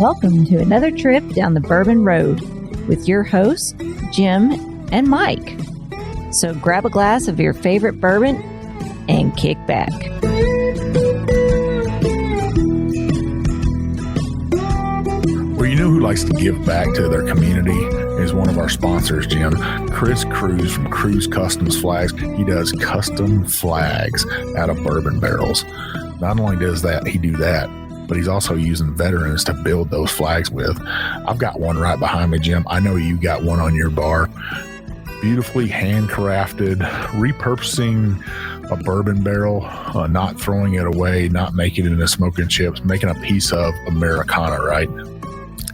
Welcome to another trip down the Bourbon Road with your hosts, Jim and Mike. So grab a glass of your favorite bourbon and kick back. Well, you know who likes to give back to their community is one of our sponsors, Jim. Chris Cruz from Cruz Customs Flags. He does custom flags out of bourbon barrels. Not only does he do that, but he's also using veterans to build those flags with. I've got one right behind me, Jim. I know you got one on your bar. Beautifully handcrafted, repurposing a bourbon barrel, not throwing it away, not making it into smoking chips, making a piece of Americana, right?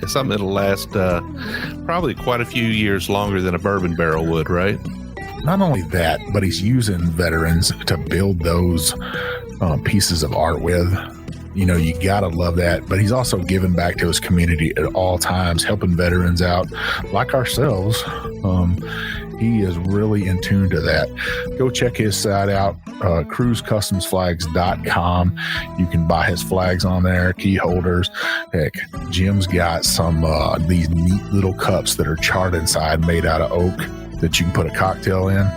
It's something that'll last probably quite a few years longer than a bourbon barrel would, right? Not only that, but he's using veterans to build those pieces of art with. You know, you gotta love that. But he's also giving back to his community at all times, helping veterans out like ourselves. He is really in tune to that. Go check his site out, cruzcustomsflags.com. You can buy his flags on there, key holders. Heck, Jim's got some these neat little cups that are charred inside, made out of oak, that you can put a cocktail in.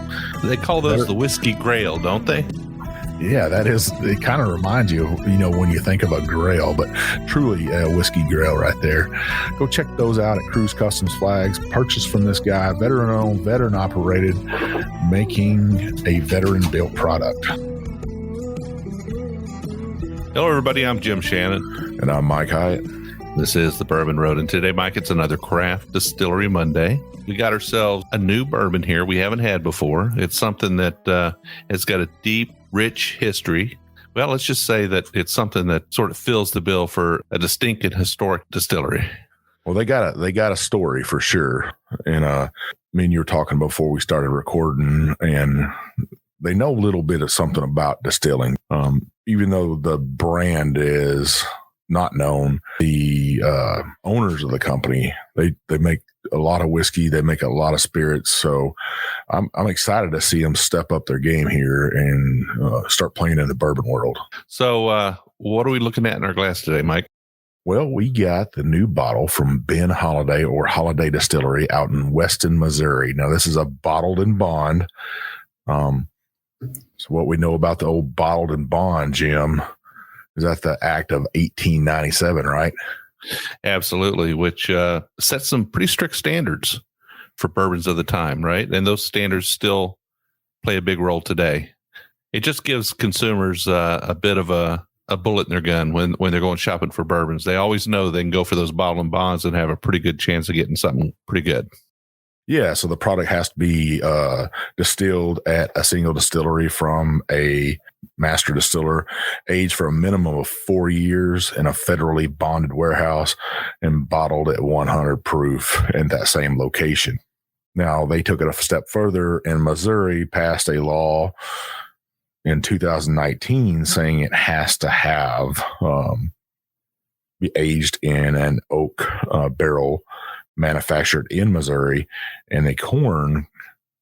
They call those the whiskey grail, don't they? Yeah, that is, it kind of reminds you, when you think of a grail, but truly a whiskey grail right there. Go check those out at Cruz Customs Flags. Purchase from this guy, veteran-owned, veteran-operated, making a veteran-built product. Hello, everybody. I'm Jim Shannon. And I'm Mike Hyatt. This is the Bourbon Road. And today, Mike, it's another Craft Distillery Monday. We got ourselves a new bourbon here we haven't had before. It's something that has got a deep, rich history. Well, let's just say that it's something that sort of fills the bill for a distinct and historic distillery. Well, they got a story for sure. And you were talking before we started recording, and they know a little bit of something about distilling. Even though the brand is not known, the owners of the company, they make a lot of whiskey, they make a lot of spirits. So I'm excited to see them step up their game here and start playing in the bourbon world. So what are we looking at in our glass today, Mike? Well, we got the new bottle from Ben Holladay, or Holladay Distillery, out in Weston, Missouri. Now, this is a bottled and bond. So what we know about the old bottled and bond, Jim, is that the Act of 1897, right? Absolutely, which sets some pretty strict standards for bourbons of the time, right? And those standards still play a big role today. It just gives consumers a bit of a bullet in their gun when they're going shopping for bourbons. They always know they can go for those bottled and bonds and have a pretty good chance of getting something pretty good. Yeah, so the product has to be distilled at a single distillery from a master distiller, aged for a minimum of 4 years in a federally bonded warehouse, and bottled at 100 proof in that same location. Now, they took it a step further, and Missouri passed a law in 2019 saying it has to have be aged in an oak barrel manufactured in Missouri, and the corn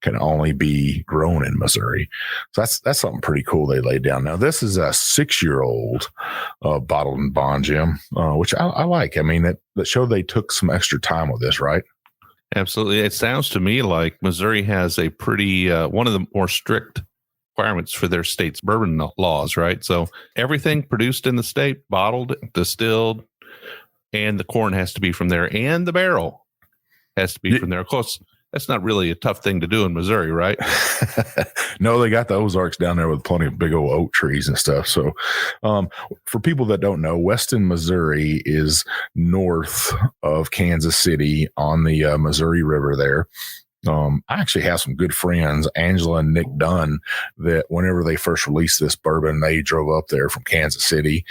can only be grown in Missouri. So that's something pretty cool they laid down. Now, this is a 6-year-old bottled and bond, Jim, which I like. I mean, that showed they took some extra time with this, right? Absolutely. It sounds to me like Missouri has a pretty one of the more strict requirements for their state's bourbon laws, right? So everything produced in the state, bottled, distilled, and the corn has to be from there, and the barrel has to be from there. Of course, that's not really a tough thing to do in Missouri, right? No, they got the Ozarks down there with plenty of big old oak trees and stuff. So for people that don't know, Weston, Missouri is north of Kansas City on the Missouri River there. I actually have some good friends, Angela and Nick Dunn, that whenever they first released this bourbon, they drove up there from Kansas City,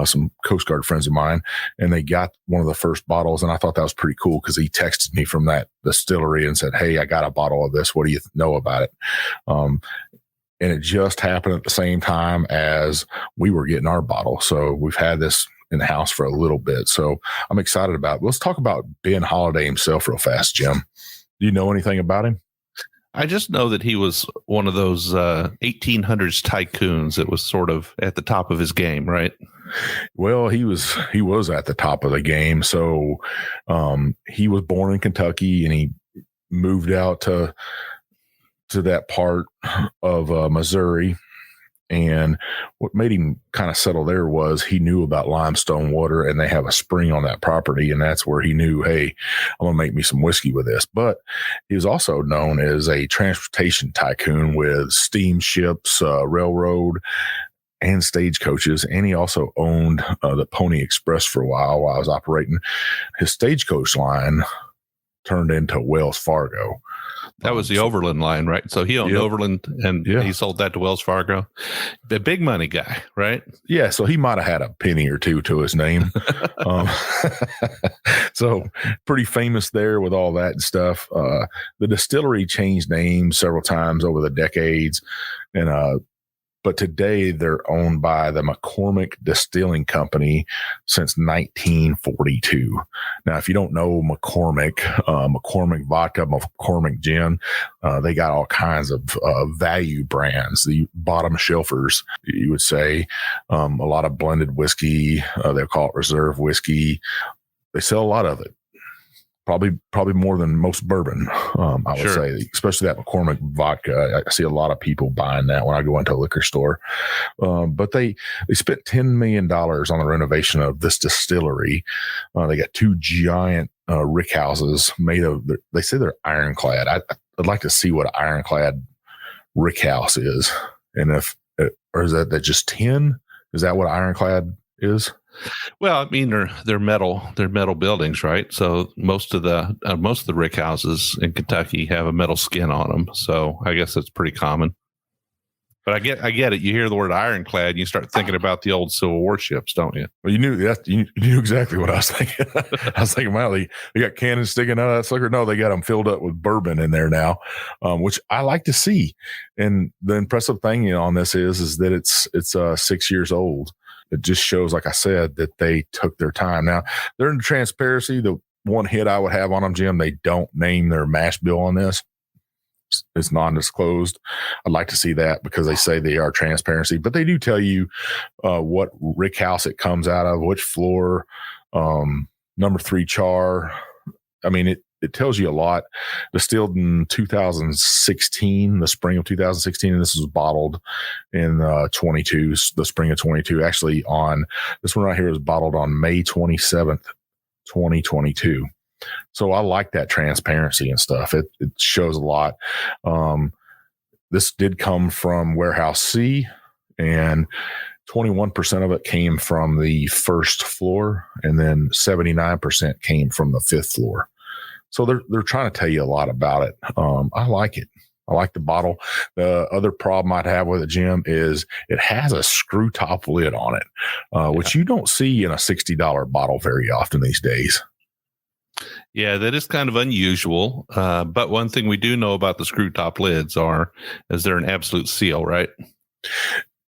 some Coast Guard friends of mine, and they got one of the first bottles. And I thought that was pretty cool because he texted me from that distillery and said, "Hey, I got a bottle of this. What do you know about it?" And it just happened at the same time as we were getting our bottle. So we've had this in the house for a little bit. So I'm excited about it. Let's talk about Ben Holladay himself real fast, Jim. Do you know anything about him? I just know that he was one of those 1800s tycoons that was sort of at the top of his game, right? Well, he was at the top of the game. So he was born in Kentucky, and he moved out to that part of Missouri. And what made him kind of settle there was he knew about limestone water, and they have a spring on that property. And that's where he knew, hey, I'm going to make me some whiskey with this. But he was also known as a transportation tycoon with steamships, railroad, and stagecoaches. And he also owned the Pony Express for a while I was operating. His stagecoach line turned into Wells Fargo. That was the Overland line, right? So he owned Overland, and he sold that to Wells Fargo. The big money guy, right? Yeah, so he might have had a penny or two to his name. So pretty famous there with all that stuff. The distillery changed names several times over the decades, and but today they're owned by the McCormick Distilling Company since 1942. Now, if you don't know McCormick, McCormick vodka, McCormick gin, they got all kinds of value brands, the bottom shelfers, you would say. A lot of blended whiskey. They call it reserve whiskey. They sell a lot of it. Probably more than most bourbon, I would say, especially that McCormick vodka. I see a lot of people buying that when I go into a liquor store. But they spent $10 million on the renovation of this distillery. They got 2 giant rick houses made of, they say they're ironclad. I'd like to see what an ironclad rick house is. And or is that just tin? Is that what ironclad is? Well, I mean, they're metal buildings, right? So most of the rick houses in Kentucky have a metal skin on them. So I guess that's pretty common. But I get it. You hear the word ironclad, and you start thinking about the old Civil War ships, don't you? Well, you knew exactly what I was thinking. I was thinking, well, they got cannons sticking out of that sucker. No, they got them filled up with bourbon in there now, which I like to see. And the impressive thing on this is that it's 6 years old. It just shows, like I said, that they took their time. Now, they're in transparency. The one hit I would have on them, Jim, they don't name their mash bill on this. It's non-disclosed. I'd like to see that because they say they are transparency, but they do tell you what rick house it comes out of, which floor, number 3 char. I mean, it tells you a lot. Distilled in 2016, the spring of 2016, and this was bottled in the spring of 22. Actually, on this one right here was bottled on May 27th, 2022. So I like that transparency and stuff. It shows a lot. This did come from Warehouse C, and 21% of it came from the first floor, and then 79% came from the 5th floor. So they're trying to tell you a lot about it. I like it. I like the bottle. The other problem I'd have with it, Jim, is it has a screw top lid on it, which you don't see in a $60 bottle very often these days. Yeah, that is kind of unusual. But one thing we do know about the screw top lids is they're an absolute seal, right?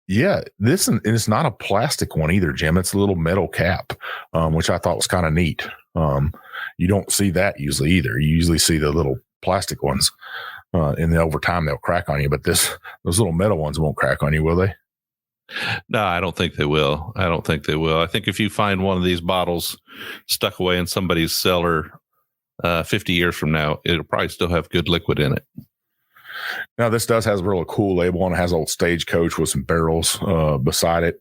Yeah, and it's not a plastic one either, Jim. It's a little metal cap, which I thought was kind of neat. You don't see that usually either. You usually see the little plastic ones, and then over time they'll crack on you. But those little metal ones won't crack on you, will they? No, I don't think they will. I think if you find one of these bottles stuck away in somebody's cellar 50 years from now, it'll probably still have good liquid in it. Now, this does has a really cool label on it. It has old Stagecoach with some barrels beside it.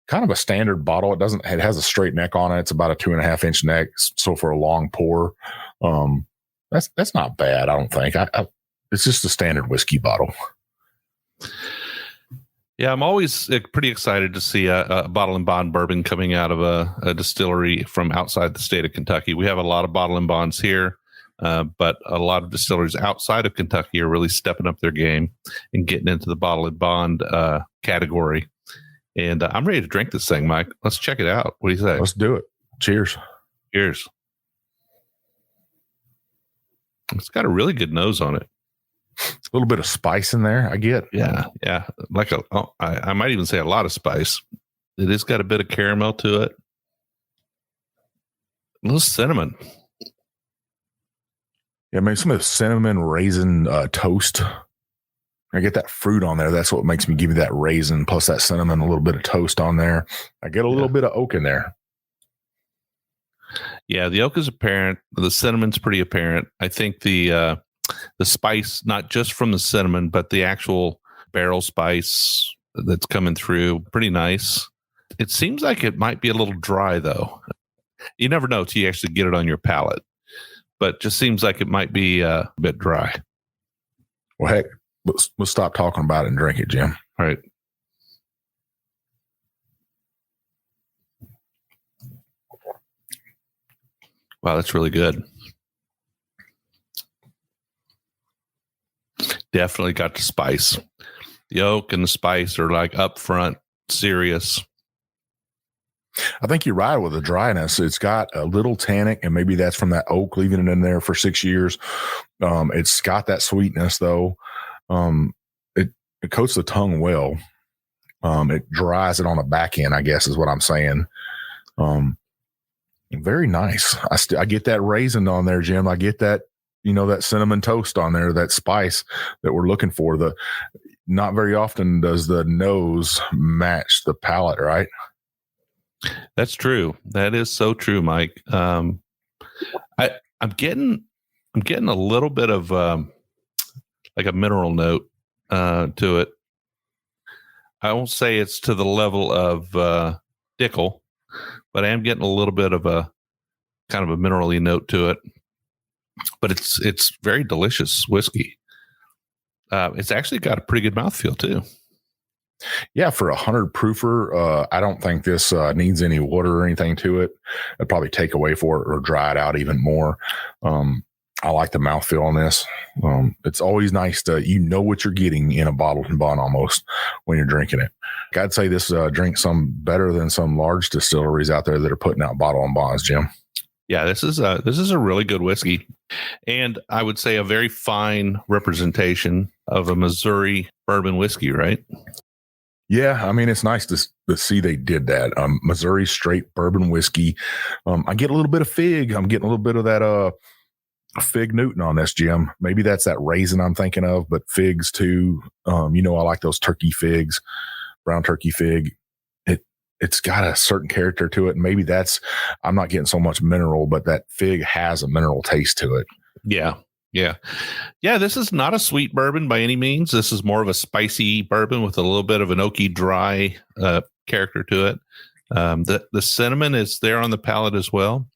Kind of a standard bottle. It has a straight neck on it. It's about a 2.5 inch neck. So for a long pour, that's not bad. I don't think it's just a standard whiskey bottle. Yeah, I'm always pretty excited to see a bottle and bond bourbon coming out of a distillery from outside the state of Kentucky. We have a lot of bottle and bonds here, but a lot of distilleries outside of Kentucky are really stepping up their game and getting into the bottle and bond category. And I'm ready to drink this thing, Mike. Let's check it out. What do you say? Let's do it. Cheers. Cheers. It's got a really good nose on it. A little bit of spice in there, I get. Yeah. Like I might even say a lot of spice. It has got a bit of caramel to it. A little cinnamon. Yeah, maybe some of the cinnamon raisin toast. I get that fruit on there. That's what makes me give you that raisin plus that cinnamon, a little bit of toast on there. I get a little bit of oak in there. Yeah, the oak is apparent. The cinnamon's pretty apparent. I think the spice, not just from the cinnamon, but the actual barrel spice that's coming through, pretty nice. It seems like it might be a little dry, though. You never know till you actually get it on your palate, but just seems like it might be a bit dry. Well, heck, let's stop talking about it and drink it, Jim. All right. Wow, that's really good. Definitely got the spice. The oak and the spice are like up front, serious. I think you're right with the dryness. It's got a little tannic, and maybe that's from that oak, leaving it in there for 6 years. It's got that sweetness, though. It coats the tongue well. It dries it on the back end, I guess is what I'm saying. Very nice. I get that raisin on there, Jim. I get that, that cinnamon toast on there, that spice that we're looking for. Not very often does the nose match the palate, right? That's true. That is so true, Mike. I'm getting a little bit of like a mineral note to it. I won't say it's to the level of Dickel, but I am getting a little bit of a kind of a minerally note to it. But it's very delicious whiskey. It's actually got a pretty good mouthfeel too. Yeah, for 100 proofer, I don't think this needs any water or anything to it. I'd probably take away for it or dry it out even more. I like the mouthfeel on this. It's always nice to, what you're getting in a bottled and bond almost when you're drinking it. I'd say this drink some better than some large distilleries out there that are putting out bottle and bonds, Jim. Yeah, this is a really good whiskey, and I would say a very fine representation of a Missouri bourbon whiskey, right? Yeah, I mean, it's nice to see they did that. Missouri straight bourbon whiskey. I get a little bit of fig. I'm getting a little bit of that fig Newton on this, Jim. Maybe that's that raisin I'm thinking of, but figs too. I like those turkey figs, brown turkey fig. It's got a certain character to it. Maybe I'm not getting so much mineral, but that fig has a mineral taste to it. Yeah. This is not a sweet bourbon by any means. This is more of a spicy bourbon with a little bit of an oaky, dry character to it. The cinnamon is there on the palate as well.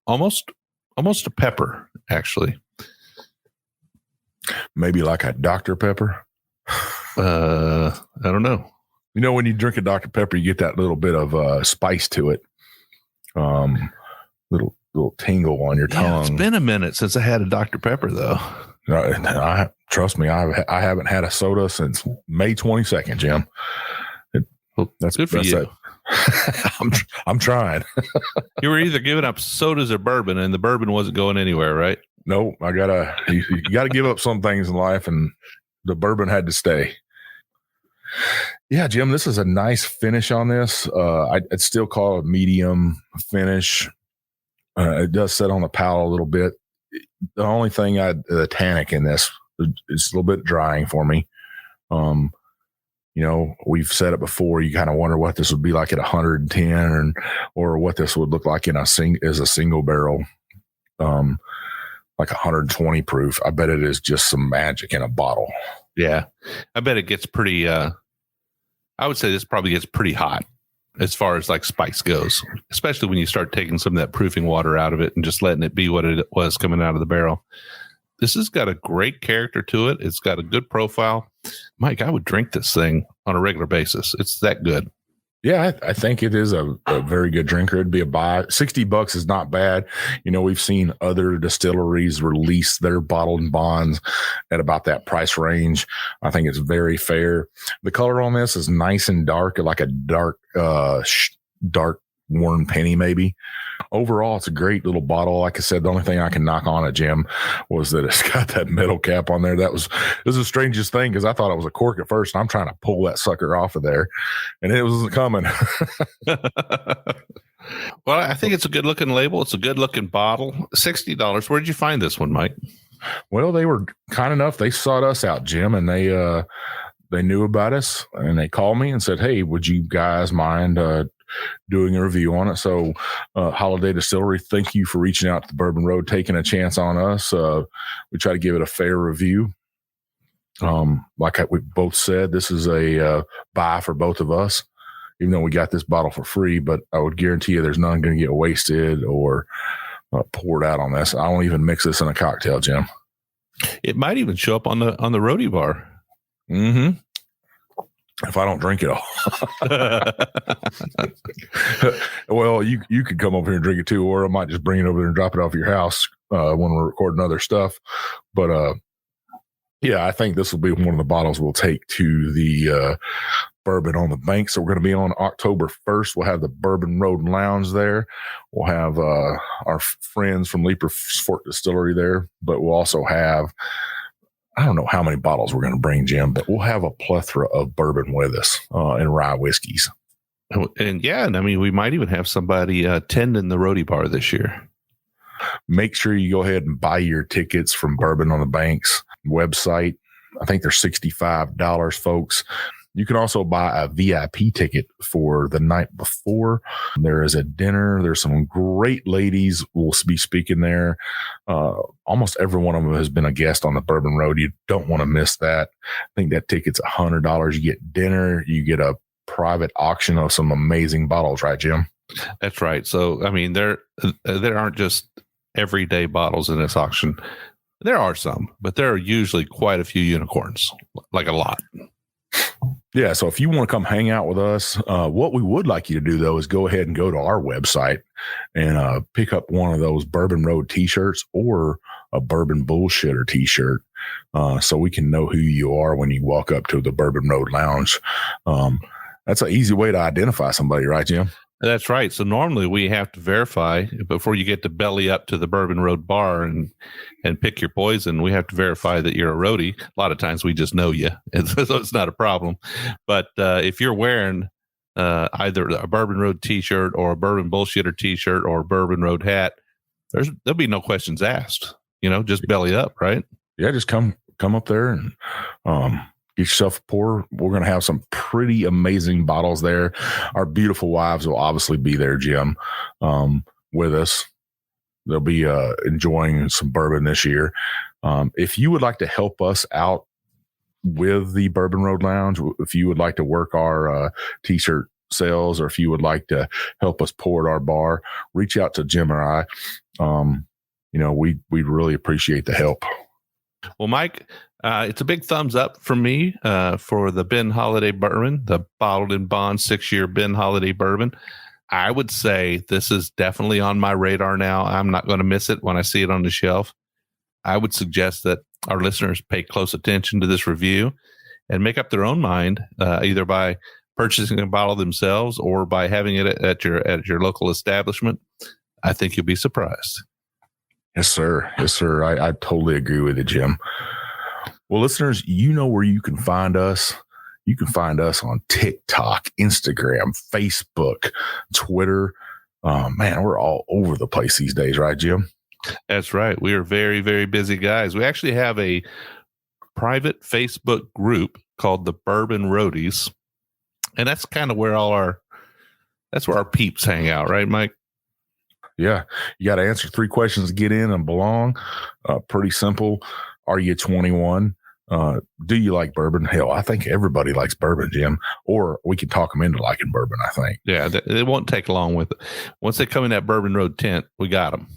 Almost a pepper, actually. Maybe like a Dr. Pepper. I don't know. When you drink a Dr. Pepper, you get that little bit of spice to it. Little tingle on your tongue. It's been a minute since I had a Dr. Pepper, though. Trust me, I haven't had a soda since May 22nd, Jim. That's good for you. I'm trying. You were either giving up sodas or bourbon, and the bourbon wasn't going anywhere, right? No, you gotta give up some things in life, and the bourbon had to stay. Yeah, Jim, this is a nice finish on this. I'd still call it a medium finish. It does sit on the palate a little bit. The only thing the tannic in this is a little bit drying for me. We've said it before. You kind of wonder what this would be like at 110 or what this would look like as a single barrel, like 120 proof. I bet it is just some magic in a bottle. Yeah. I bet it gets pretty, I would say this probably gets pretty hot as far as like spice goes, especially when you start taking some of that proofing water out of it and just letting it be what it was coming out of the barrel. This has got a great character to it. It's got a good profile. Mike, I would drink this thing on a regular basis. It's that good. Yeah, I think it is a very good drinker. It'd be a buy. $60 is not bad. We've seen other distilleries release their bottled and bonds at about that price range. I think it's very fair. The color on this is nice and dark, like a dark worn penny maybe. Overall, it's a great little bottle. Like I said, the only thing I can knock on it, Jim, was that it's got that metal cap on there. It was the strangest thing because I thought it was a cork at first, and I'm trying to pull that sucker off of there, and it wasn't coming. Well, I think it's a good looking label. It's a good looking bottle. $60. Where did you find this one, Mike? Well, they were kind enough. They sought us out, Jim, and they knew about us, and they called me and said, "Hey, would you guys mind doing a review on it?" So, Holladay Distillery, thank you for reaching out to the Bourbon Road, taking a chance on us. We try to give it a fair review. Like we both said, this is a buy for both of us, even though we got this bottle for free. But I would guarantee you there's none going to get wasted or poured out on this. I won't even mix this in a cocktail, Jim. It might even show up on the roadie bar. Mm-hmm. If I don't drink it all. Well, you could come over here and drink it too, or I might just bring it over there and drop it off your house when we're recording other stuff. But yeah, I think this will be one of the bottles we'll take to the Bourbon on the Bank. So we're going to be on October 1st. We'll have the Bourbon Road Lounge there. We'll have our friends from Leaper Fort Distillery there, but we'll also have, I don't know how many bottles we're going to bring, Jim, but we'll have a plethora of bourbon with us and rye whiskeys. And I mean, we might even have somebody tending the roadie bar this year. Make sure you go ahead and buy your tickets from Bourbon on the Bank's website. I think they're $65, folks. You can also buy a VIP ticket for the night before. There is a dinner. There's some great ladies will be speaking there. Almost every one of them has been a guest on the Bourbon Road. You don't want to miss that. I think that ticket's $100. You get dinner. You get a private auction of some amazing bottles, right, Jim? That's right. So, I mean, there aren't just everyday bottles in this auction. There are some, but there are usually quite a few unicorns, like a lot. Yeah, so if you want to come hang out with us, what we would like you to do, though, is go ahead and go to our website and pick up one of those Bourbon Road T-shirts or a Bourbon Bullshitter T-shirt so we can know who you are when you walk up to the Bourbon Road Lounge. That's an easy way to identify somebody, right, Jim? That's right. So normally we have to verify before you get to belly up to the Bourbon Road bar and pick your poison. We have to verify that you're a roadie. A lot of times we just know you, and so it's not a problem. But if you're wearing either a Bourbon Road T-shirt or a Bourbon Bullshitter T-shirt or a Bourbon Road hat, there'll be no questions asked. Just belly up, right? Yeah, just come up there and get yourself a pour. We're going to have some pretty amazing bottles there. Our beautiful wives will obviously be there, Jim, with us. They'll be enjoying some bourbon this year. If you would like to help us out with the Bourbon Road Lounge, if you would like to work our T-shirt sales, or if you would like to help us pour at our bar, reach out to Jim or I. We'd really appreciate the help. Well, Mike, it's a big thumbs up for me for the Ben Holladay Bourbon, the bottled in bond 6-year Ben Holladay Bourbon. I would say this is definitely on my radar now. I'm not going to miss it when I see it on the shelf. I would suggest that our listeners pay close attention to this review and make up their own mind, either by purchasing a bottle themselves or by having it at your local establishment. I think you'll be surprised. Yes, sir. Yes, sir. I totally agree with you, Jim. Well, listeners, you know where you can find us. You can find us on TikTok, Instagram, Facebook, Twitter. Man, we're all over the place these days, right, Jim? That's right. We are very, very busy guys. We actually have a private Facebook group called the Bourbon Roadies. And that's kind of where that's where our peeps hang out, right, Mike? Yeah. You got to answer 3 questions to get in and belong. Pretty simple. Are you 21? Do you like bourbon? Hell, I think everybody likes bourbon, Jim. Or we can talk them into liking bourbon, I think. Yeah, it won't take long with it. Once they come in that Bourbon Road tent, we got them.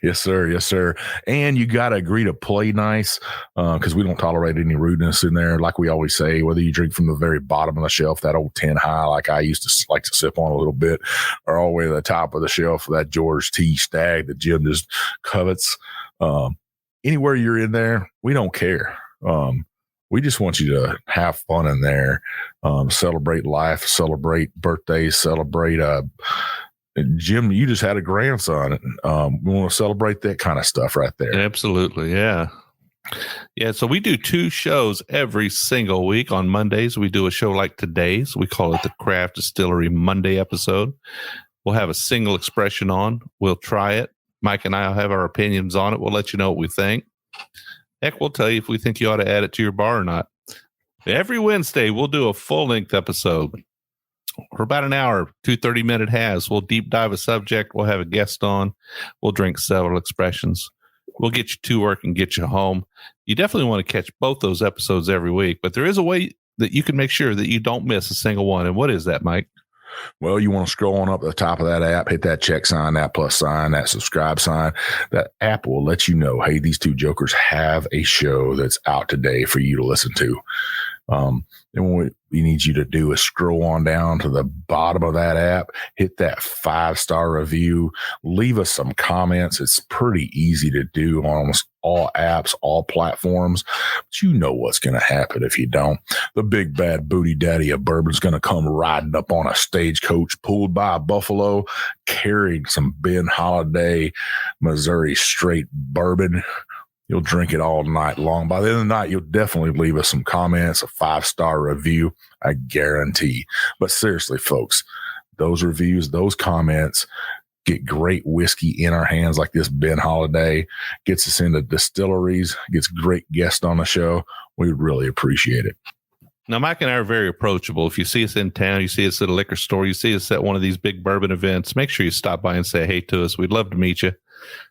Yes, sir. Yes, sir. And you got to agree to play nice because we don't tolerate any rudeness in there. Like we always say, whether you drink from the very bottom of the shelf, that old 10 high, like I used to like to sip on a little bit, or all the way to the top of the shelf, that George T. Stagg that Jim just covets. Anywhere you're in there, we don't care. We just want you to have fun in there, celebrate life, celebrate birthdays, celebrate Jim, you just had a grandson. We want to celebrate that kind of stuff right there. Absolutely. Yeah. Yeah. So we do 2 shows every single week. On Mondays, we do a show like today's. We call it the Craft Distillery Monday episode. we'll have a single expression on. We'll try it. Mike and I will have our opinions on it. We'll let you know what we think. Heck, we'll tell you if we think you ought to add it to your bar or not. Every Wednesday, we'll do a full-length episode for about an hour, 2 30-minute halves. We'll deep dive a subject. We'll have a guest on. We'll drink several expressions. We'll get you to work and get you home. You definitely want to catch both those episodes every week, but there is a way that you can make sure that you don't miss a single one. And what is that, Mike? Well, you want to scroll on up the top of that app, hit that check sign, that plus sign, that subscribe sign. That app will let you know, hey, these two jokers have a show that's out today for you to listen to. And what we need you to do is scroll on down to the bottom of that app, hit that 5-star review, leave us some comments. It's pretty easy to do on almost all apps, all platforms, but you know what's going to happen if you don't. The big bad booty daddy of bourbon's going to come riding up on a stagecoach pulled by a buffalo, carrying some Ben Holladay, Missouri straight bourbon. You'll drink it all night long. By the end of the night, you'll definitely leave us some comments, a 5-star review, I guarantee. But seriously, folks, those reviews, those comments get great whiskey in our hands like this Ben Holladay, gets us into distilleries, gets great guests on the show. We would really appreciate it. Now, Mike and I are very approachable. If you see us in town, you see us at a liquor store, you see us at one of these big bourbon events, make sure you stop by and say hey to us. We'd love to meet you,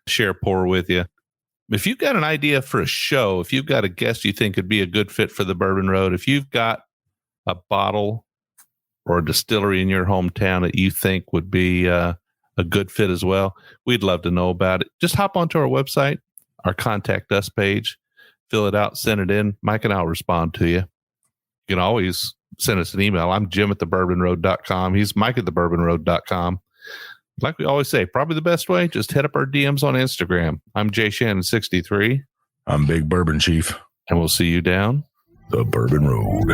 share a pour with you. If you've got an idea for a show, if you've got a guest you think could be a good fit for the Bourbon Road, if you've got a bottle or a distillery in your hometown that you think would be a good fit as well, we'd love to know about it. Just hop onto our website, our Contact Us page, fill it out, send it in. Mike and I'll respond to you. You can always send us an email. I'm Jim@thebourbonroad.com. He's Mike@thebourbonroad.com. Like we always say, probably the best way, just hit up our DMs on Instagram. I'm Jay Shannon63. I'm Big Bourbon Chief. And we'll see you down the Bourbon Road.